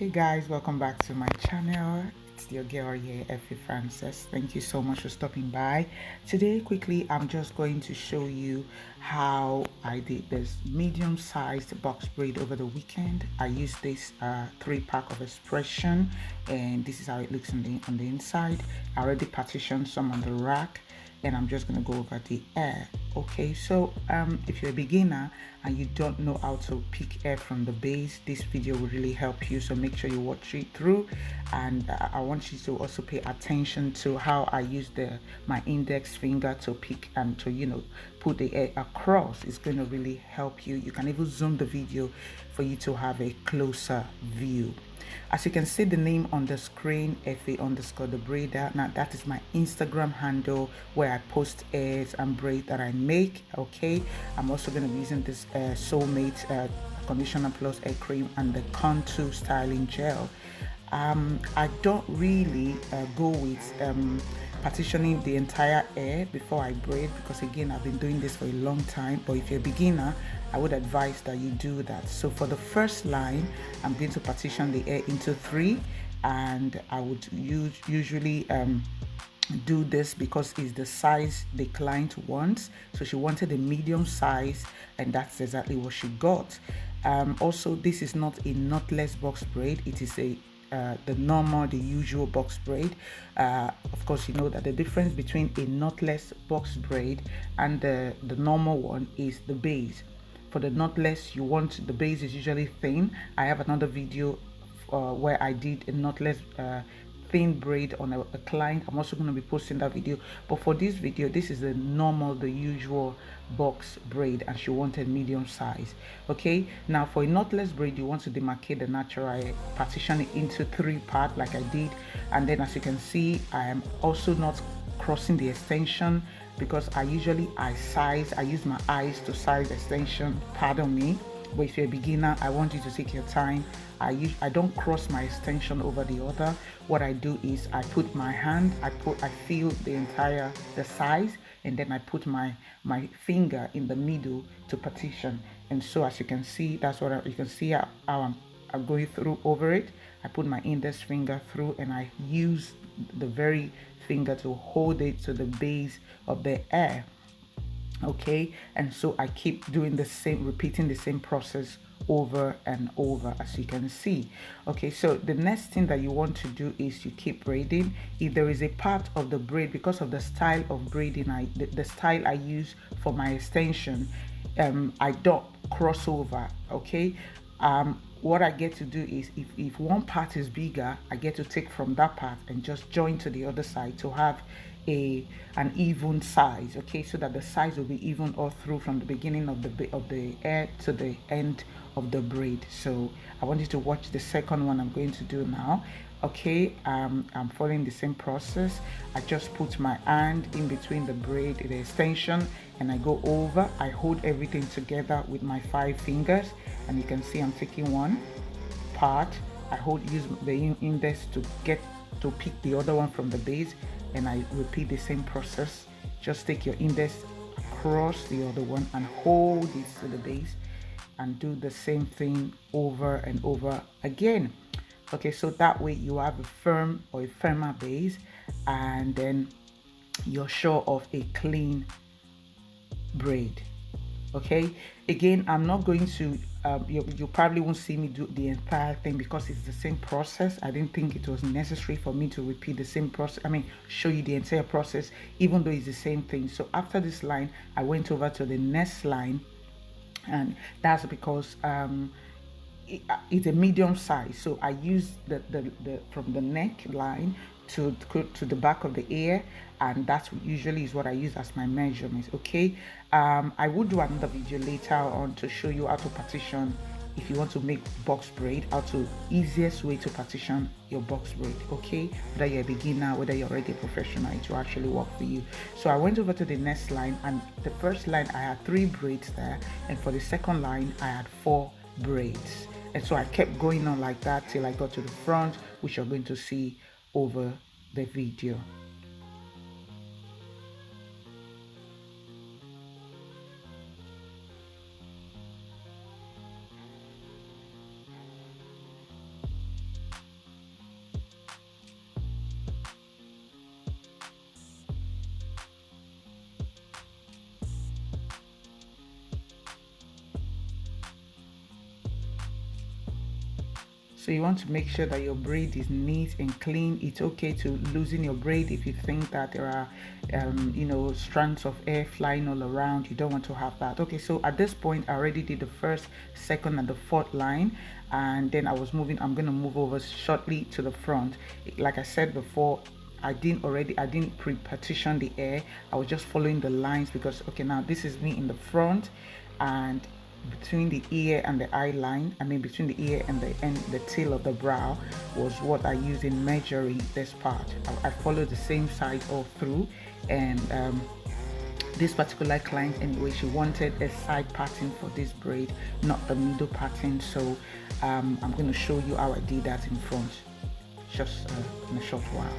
Hey guys, welcome back to my channel. It's your girl here, Effie Francis. Thank you so much for stopping by. Today, quickly, I'm just going to show you how I did this medium-sized box braid over the weekend. I used this 3-pack of expression, and this is how it looks on the inside. I already partitioned some on the rack, and I'm just going to go over the air. Okay, so if you're a beginner and you don't know how to pick air from the base, this video will really help you, so make sure you watch it through. And I want you to also pay attention to how I use my index finger to pick and to put the air across. It's going to really help you. You can even zoom the video for you to have a closer view. As you can see the name on the screen, FA_the braider. Now that is my Instagram handle where I post airs and braids that I make. Okay, I'm also going to be using this Soulmate conditioner plus hair cream and the contour styling gel. I don't really go with partitioning the entire hair before I braid, because again, I've been doing this for a long time. But if you're a beginner, I would advise that you do that. So for the first line, I'm going to partition the hair into 3, and I would usually do this because it's the size the client wants. So she wanted a medium size, and that's exactly what she got. Also, this is not a knotless box braid. It is the usual box braid. Of course, you know that the difference between a knotless box braid and the normal one is the base. For the knotless, you want the base is usually thin. I have another video where I did a knotless thin braid on a client. I'm also going to be posting that video, but for this video, this is the usual box braid, and she wanted medium size. Okay, now for a knotless braid, you want to demarcate the natural hair, partition it into 3 parts like I did. And then, as you can see, I am also not crossing the extension, because I use my eyes to size extension, pardon me. But if you're a beginner, I want you to take your time. I don't cross my extension over the other. What I do is I put my hand, I feel the size, and then I put my finger in the middle to partition. And so, as you can see, that's what you can see how I'm going through over it. I put my index finger through, and I use the very finger to hold it to the base of the hair. Okay, and so I keep doing repeating the same process over and over, as you can see. Okay, so the next thing that you want to do is you keep braiding. If there is a part of the braid, because of the style of braiding, the style I use for my extension, I don't cross over. Okay, what I get to do is, if one part is bigger, I get to take from that part and just join to the other side to have an even size. Okay, so that the size will be even all through, from the beginning of the hair to the end of the braid. So I want you to watch the second one I'm going to do now. Okay, I'm following the same process. I just put my hand in between the braid, the extension, and I go over. I hold everything together with my 5 fingers, and you can see I'm taking one part. Use the index to pick the other one from the base, and I repeat the same process. Just take your index across the other one and hold it to the base, and do the same thing over and over again. Okay, so that way you have a firmer base, and then you're sure of a clean braid. Okay, again, I'm not going to you probably won't see me do the entire thing, because it's the same process. I didn't think it was necessary for me to repeat the same process, show you the entire process, even though it's the same thing. So after this line, I went over to the next line, and that's because it's a medium size, so I use the from the neck line to the back of the ear, and that usually is what I use as my measurements. Okay, I will do another video later on to show you how to partition if you want to make box braid, easiest way to partition your box braid. Okay, whether you're a beginner, whether you're already a professional, it will actually work for you. So I went over to the next line, and the first line I had 3 braids there, and for the second line I had 4 braids. And so I kept going on like that till I got to the front, which you're going to see over the video. So you want to make sure that your braid is neat and clean. It's okay to loosen your braid if you think that there are strands of hair flying all around. You don't want to have that. Okay, so at this point I already did the first, second and the fourth line, and then I'm going to move over shortly to the front. Like I said before, I didn't pre-partition the hair. I was just following the lines because, okay, now this is me in the front, and between the ear and the eye line, between the ear and the tail of the brow was what I used in measuring this part. I followed the same size all through, and this particular client anyway, she wanted a side pattern for this braid, not the middle pattern. So I'm going to show you how I did that in front just in a short while.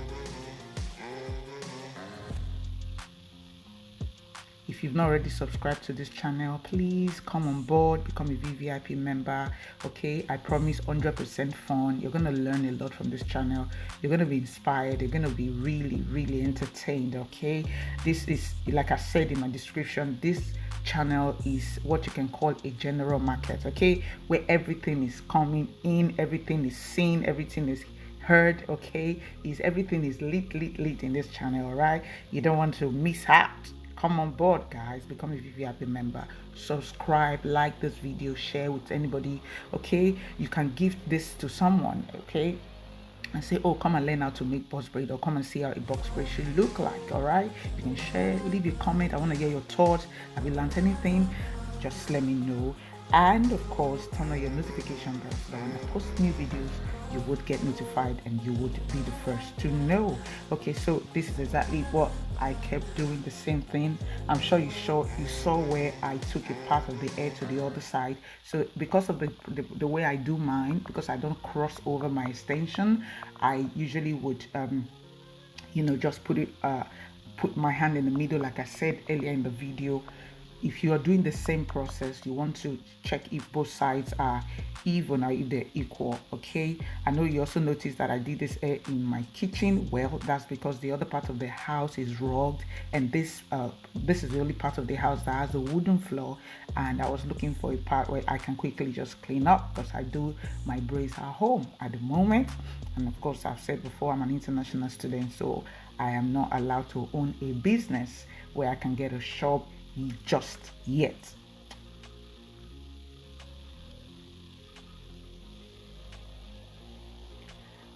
If you've not already subscribed to this channel, please come on board, become a VVIP member. Okay, I promise 100% fun. You're going to learn a lot from this channel. You're going to be inspired. You're going to be really entertained. Okay, this is, like I said in my description, this channel is what you can call a general market. Okay, where everything is coming in, everything is seen, everything is heard. Okay, everything is lit in this channel. All right, you don't want to miss out. Come on board, guys. Become a VVIP member. Subscribe, like this video, share with anybody. Okay, you can give this to someone. Okay, and say, oh, come and learn how to make box braid, or come and see how a box braid should look like. All right, you can share, leave your comment. I want to hear your thoughts. Have you learned anything? Just let me know. And of course, turn on your notification bell so that when I post new videos, you would get notified and you would be the first to know. Okay, so this is exactly what I kept doing, the same thing. I'm sure you saw where I took a part of the hair to the other side. So because of the way I do mine, because I don't cross over my extension, I usually would just put my hand in the middle, like I said earlier in the video. If you are doing the same process, you want to check if both sides are even or if they're equal. Okay, I know you also noticed that I did this hair in my kitchen. Well, that's because the other part of the house is rugged, and this is the only part of the house that has a wooden floor, and I was looking for a part where I can quickly just clean up, because I do my braids at home at the moment. And of course, I've said before, I'm an international student, so I am not allowed to own a business where I can get a shop just yet.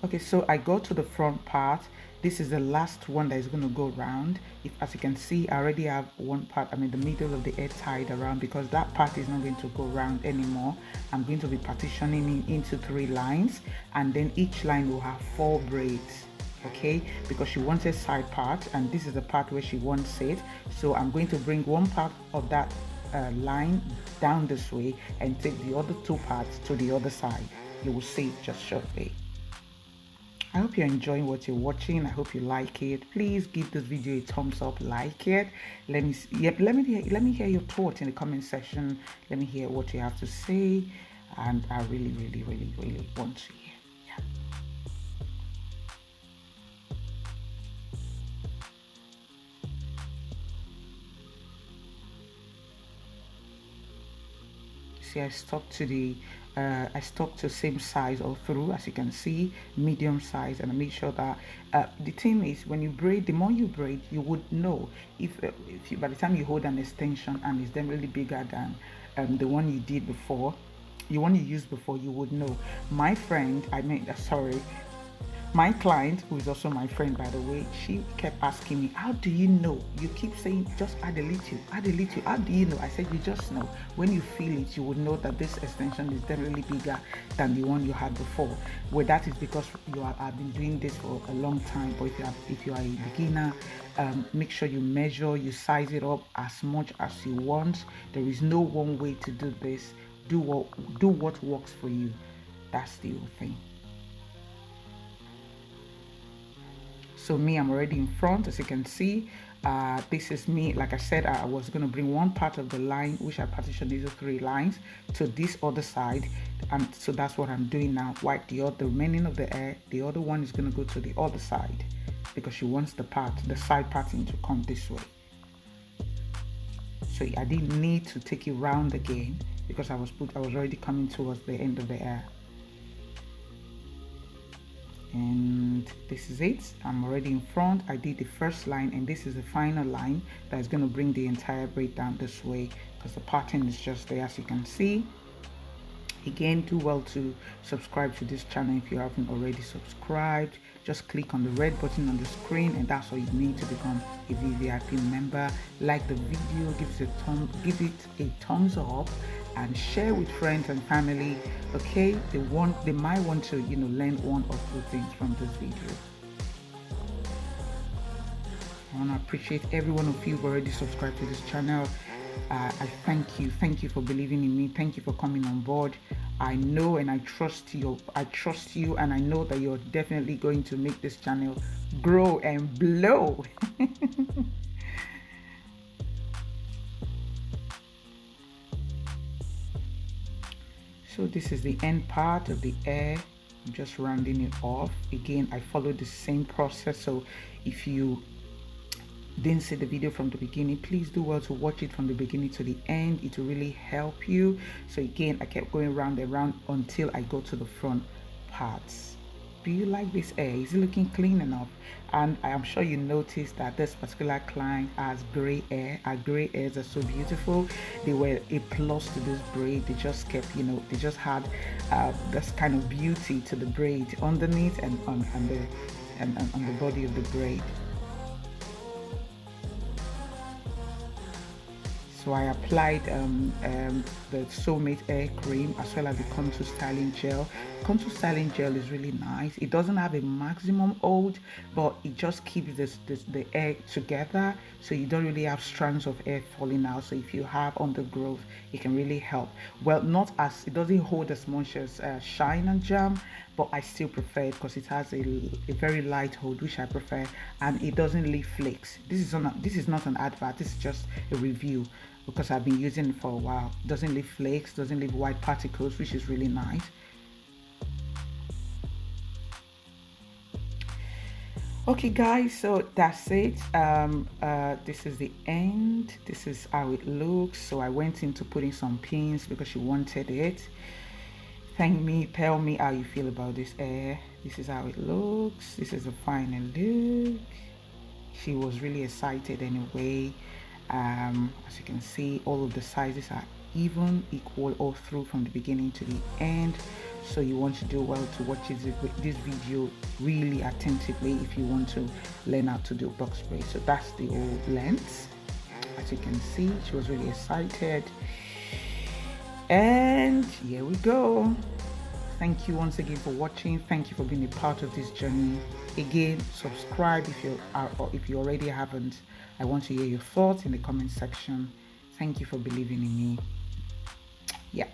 Okay, so I go to the front part. This is the last one that is going to go round. As you can see, I already have one part, the middle of the hair tied around, because that part is not going to go round anymore. I'm going to be partitioning it into 3 lines, and then each line will have 4 braids. Okay, because she wants a side part, and this is the part where she wants it. So I'm going to bring one part of that line down this way and take the other 2 parts to the other side. You will see it just shortly. I hope you're enjoying what you're watching. I hope you like it. Please give this video a thumbs up, like it. Let me hear your thoughts in the comment section. Let me hear what you have to say, and I really want to hear. See, I stuck to same size all through, as you can see, medium size. And I make sure that the thing is, when you braid, the more you braid, you would know if you, by the time you hold an extension and it's definitely bigger than the one you did before, the one you used before, you would know. My friend, my client, who is also my friend, by the way, she kept asking me, how do you know? You keep saying just add a little, how do you know? I said, you just know. When you feel it, you would know that this extension is definitely bigger than the one you had before. Well, that is because I've been doing this for a long time. But if you are a beginner, make sure you measure, you size it up as much as you want. There is no one way to do this. Do what works for you. That's the whole thing. So me, I'm already in front, as you can see. This is me. Like I said, I was going to bring one part of the line, which I partitioned into 3 lines, to this other side, and so that's what I'm doing now. While the remaining of the hair, the other one is going to go to the other side, because she wants the side parting to come this way. So I didn't need to take it round again, because I was already coming towards the end of the hair. And this is it. I'm already in front. I did the first line, and this is the final line that is going to bring the entire braid down this way, because the pattern is just there, as you can see. Again, do well to subscribe to this channel if you haven't already subscribed. Just click on the red button on the screen, and that's all you need to become a VVIP member. Like the video, give it a thumbs up, and share with friends and family. Okay, they might want to learn one or two things from this video. I want to appreciate every one of you who already subscribed to this channel. I thank you for believing in me. Thank you for coming on board. I know and I trust you, and I know that you're definitely going to make this channel grow and blow. So this is the end part of the hair. I'm just rounding it off. Again, I followed the same process, so if you didn't see the video from the beginning, please do well to watch it from the beginning to the end. It will really help you. So again, I kept going round and round until I got to the front parts. Do you like this hair? Is it looking clean enough? And I am sure you noticed that this particular client has gray hair. Our gray hairs are so beautiful. They were a plus to this braid. They just kept, they just had this kind of beauty to the braid underneath and on the body of the braid. So I applied the Soulmate hair cream as well as the contour styling gel. Contour styling gel is really nice. It doesn't have a maximum hold, but it just keeps the hair together, so you don't really have strands of hair falling out. So if you have undergrowth, it can really help. Well, it doesn't hold as much as Shine and Jam, but I still prefer it because it has a very light hold, which I prefer, and it doesn't leave flakes. This is not an advert. This is just a review, because I've been using it for a while. It doesn't leave flakes, doesn't leave white particles, which is really nice. Okay guys, so that's it. This is the end. This is how it looks. So I went into putting some pins because she wanted it. Tell me how you feel about this hair. This is how it looks. This is the final look. She was really excited anyway. As you can see, all of the sizes are even, equal all through from the beginning to the end. So you want to do well to watch this video really attentively if you want to learn how to do box braid. So that's the whole length. As you can see, she was really excited, and here we go. Thank you once again for watching. Thank you for being a part of this journey. Again, subscribe if you already haven't. I want to hear your thoughts in the comment section. Thank you for believing in me. Yeah.